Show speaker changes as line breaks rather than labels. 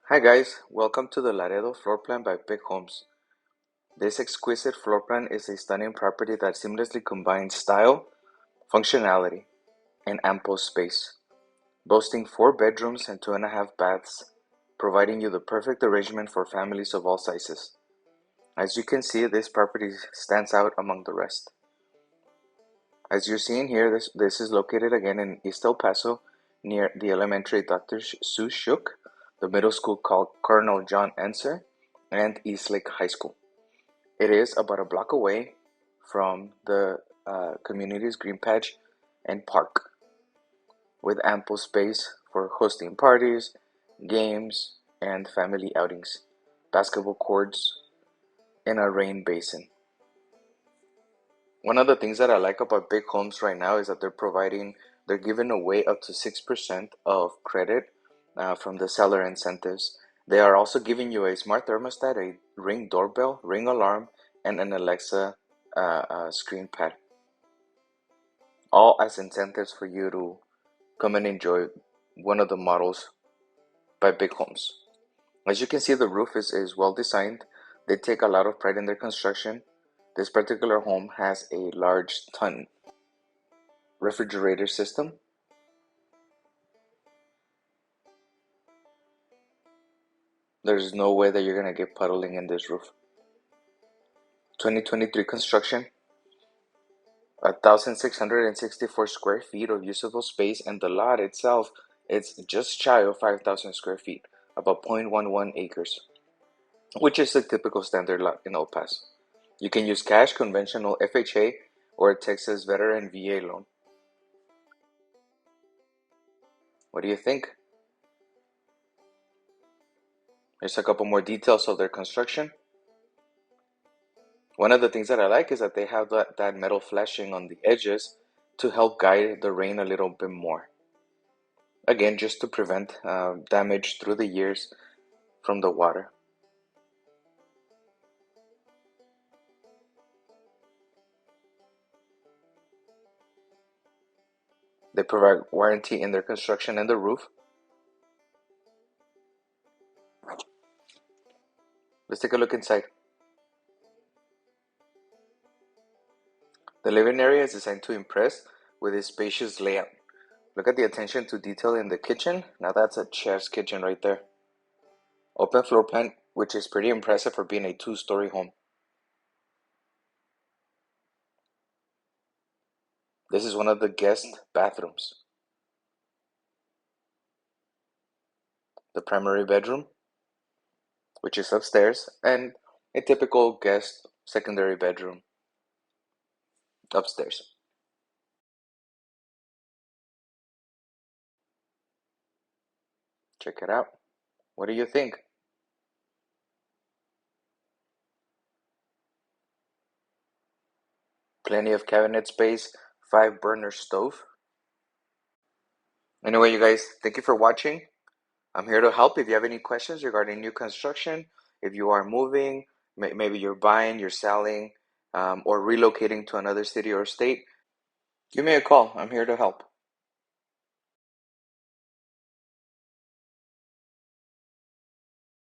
Hi guys, welcome to the Laredo floor plan by Bic Homes. This exquisite floor plan is a stunning property that seamlessly combines style, functionality, and ample space, boasting 4 bedrooms and 2.5 baths, providing you the perfect arrangement for families of all sizes. As you can see, this property stands out among the rest. As you're seeing here, this is located again in East El Paso, near the elementary Dr. Sue Shook, the middle school called Colonel John Enser, and Eastlake High School. It is about a block away from the community's green patch and park, with ample space for hosting parties, games, and family outings, basketball courts, and a rain basin. One of the things that I like about Bic Homes right now is that they're giving away up to 6% of credit from the seller incentives. They are also giving you a smart thermostat, a Ring doorbell, Ring alarm, and an Alexa screen pad, all as incentives for you to come and enjoy one of the models by Bic Homes. As you can see, the roof is well designed. They take a lot of pride in their construction. This particular home has a large ton refrigerator system. There's no way that you're gonna get puddling in this roof. 2023 construction, 1,664 square feet of usable space, and the lot itself, it's just shy of 5,000 square feet, about 0.11 acres, which is a typical standard lot in El Paso. You can use cash, conventional FHA, or a Texas veteran VA loan. What do you think? Here's a couple more details of their construction. One of the things that I like is that they have that metal flashing on the edges to help guide the rain a little bit more. Again, just to prevent damage through the years from the water. They provide warranty in their construction and the roof. Let's take a look inside. The living area is designed to impress with a spacious layout. Look at the attention to detail in the kitchen. Now that's a chef's kitchen right there. Open floor plan, which is pretty impressive for being a 2-story home. This is one of the guest bathrooms. The primary bedroom, which is upstairs, and a typical guest secondary bedroom upstairs. Check it out. What do you think? Plenty of cabinet space, 5-burner stove. Anyway, you guys, thank you for watching. I'm here to help if you have any questions regarding new construction, if you are moving, maybe you're buying, you're selling, or relocating to another city or state. Give me a call. I'm here to help.